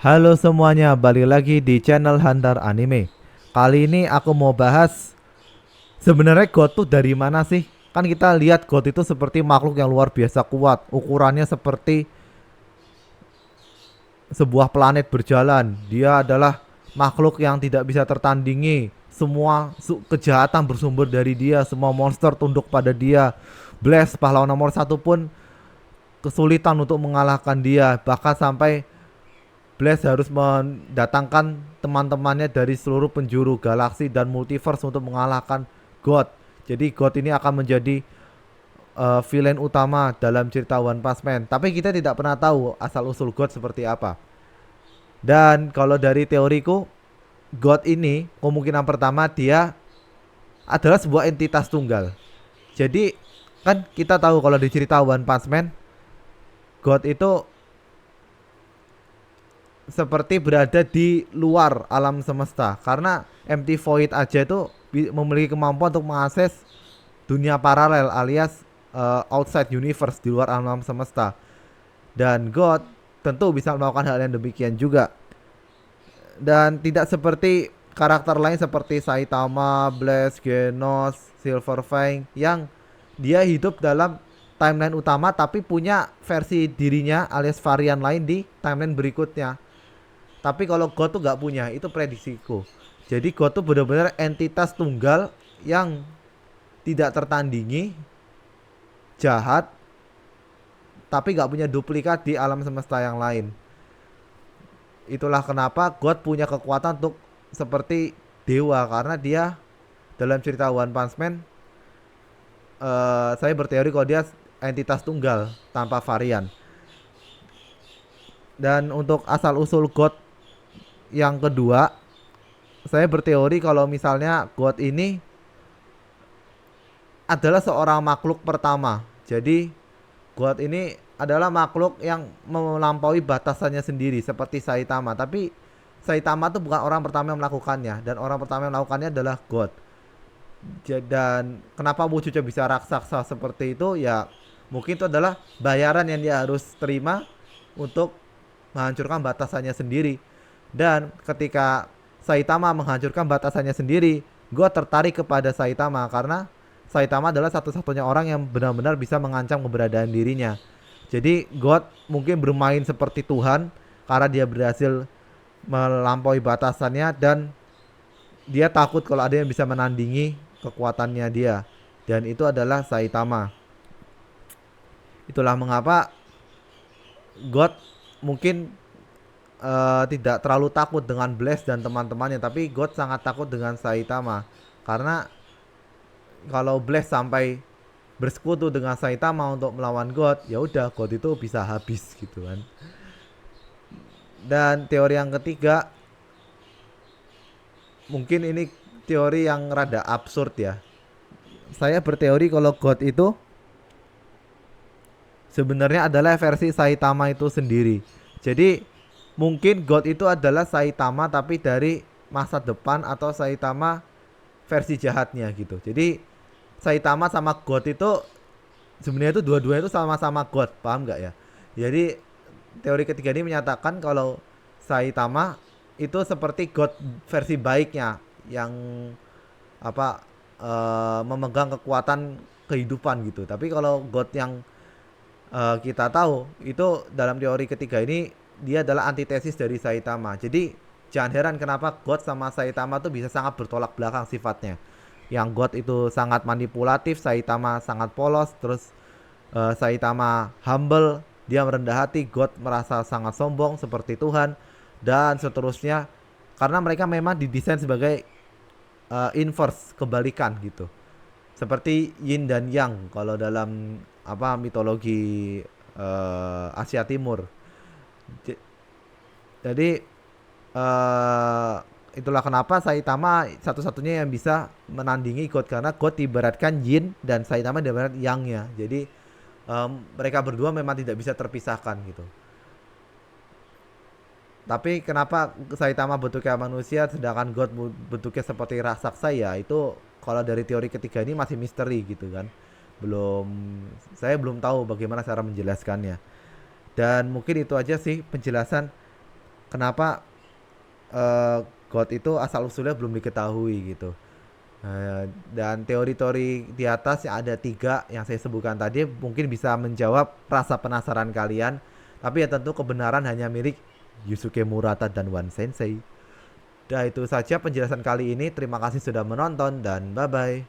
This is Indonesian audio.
Halo semuanya, balik lagi di channel Hunter Anime. Kali ini aku mau bahas sebenarnya God tuh dari mana sih? Kan kita lihat God itu seperti makhluk yang luar biasa kuat. Ukurannya seperti sebuah planet berjalan. Dia adalah makhluk yang tidak bisa tertandingi. Semua kejahatan bersumber dari dia. Semua monster tunduk pada dia. Bless pahlawan nomor satu pun kesulitan untuk mengalahkan dia. Bahkan sampai Blaze harus mendatangkan teman-temannya dari seluruh penjuru galaksi dan multiverse untuk mengalahkan God. Jadi God ini akan menjadi villain utama dalam cerita One Punch Man. Tapi kita tidak pernah tahu asal usul God seperti apa. Dan kalau dari teoriku, God ini kemungkinan pertama dia adalah sebuah entitas tunggal. Jadi kan kita tahu kalau di cerita One Punch Man, God itu seperti berada di luar alam semesta karena empty void aja itu memiliki kemampuan untuk mengakses dunia paralel alias outside universe di luar alam semesta, dan God tentu bisa melakukan hal yang demikian juga, dan tidak seperti karakter lain seperti Saitama, Blaze, Genos, Silver Fang yang dia hidup dalam timeline utama tapi punya versi dirinya alias varian lain di timeline berikutnya. Tapi kalau God tuh nggak punya, itu prediksiku. Jadi God tuh benar-benar entitas tunggal yang tidak tertandingi, jahat, tapi nggak punya duplikat di alam semesta yang lain. Itulah kenapa God punya kekuatan untuk seperti dewa, karena dia dalam cerita One Punch Man, saya berteori kalau dia entitas tunggal tanpa varian. Dan untuk asal usul God yang kedua, saya berteori kalau misalnya God ini adalah seorang makhluk pertama. Jadi God ini adalah makhluk yang melampaui batasannya sendiri seperti Saitama. Tapi Saitama itu bukan orang pertama yang melakukannya, dan orang pertama yang melakukannya adalah God. Dan kenapa wujudnya bisa raksasa seperti itu? Ya mungkin itu adalah bayaran yang dia harus terima untuk menghancurkan batasannya sendiri. Dan ketika Saitama menghancurkan batasannya sendiri, gue tertarik kepada Saitama karena Saitama adalah satu-satunya orang yang benar-benar bisa mengancam keberadaan dirinya. Jadi God mungkin bermain seperti Tuhan karena dia berhasil melampaui batasannya, dan dia takut kalau ada yang bisa menandingi kekuatannya dia. Dan itu adalah Saitama. Itulah mengapa God mungkin tidak terlalu takut dengan Blaze dan teman-temannya, tapi God sangat takut dengan Saitama karena kalau Blaze sampai bersekutu dengan Saitama untuk melawan God, ya udah God itu bisa habis gitu kan. Dan teori yang ketiga, mungkin ini teori yang rada absurd ya. Saya berteori kalau God itu sebenarnya adalah versi Saitama itu sendiri. Jadi mungkin God itu adalah Saitama tapi dari masa depan, atau Saitama versi jahatnya gitu. Jadi Saitama sama God itu sebenarnya itu dua-duanya itu sama-sama God, paham nggak ya? Jadi teori ketiga ini menyatakan kalau Saitama itu seperti God versi baiknya yang apa memegang kekuatan kehidupan gitu. Tapi kalau God yang kita tahu itu dalam teori ketiga ini dia adalah antitesis dari Saitama. Jadi jangan heran kenapa God sama Saitama tuh bisa sangat bertolak belakang sifatnya. Yang God itu sangat manipulatif, Saitama sangat polos. Terus Saitama humble, dia merendah hati. God merasa sangat sombong seperti Tuhan, dan seterusnya. Karena mereka memang didesain sebagai inverse, kebalikan gitu, seperti yin dan yang kalau dalam mitologi Asia Timur. Jadi uh, itulah kenapa Saitama satu-satunya yang bisa menandingi God, karena God ibaratkan yin dan Saitama ibarat yangnya. Jadi mereka berdua memang tidak bisa terpisahkan gitu. Tapi kenapa Saitama bentuknya manusia sedangkan God bentuknya seperti raksasa, ya itu kalau dari teori ketiga ini masih misteri gitu kan. Belum, saya belum tahu bagaimana cara menjelaskannya. Dan mungkin itu aja sih penjelasan kenapa eh, God itu asal usulnya belum diketahui gitu. Dan teori-teori di atas yang ada 3 yang saya sebutkan tadi mungkin bisa menjawab rasa penasaran kalian. Tapi ya tentu kebenaran hanya milik Yusuke Murata dan One Sensei. Dah itu saja penjelasan kali ini. Terima kasih sudah menonton dan bye-bye.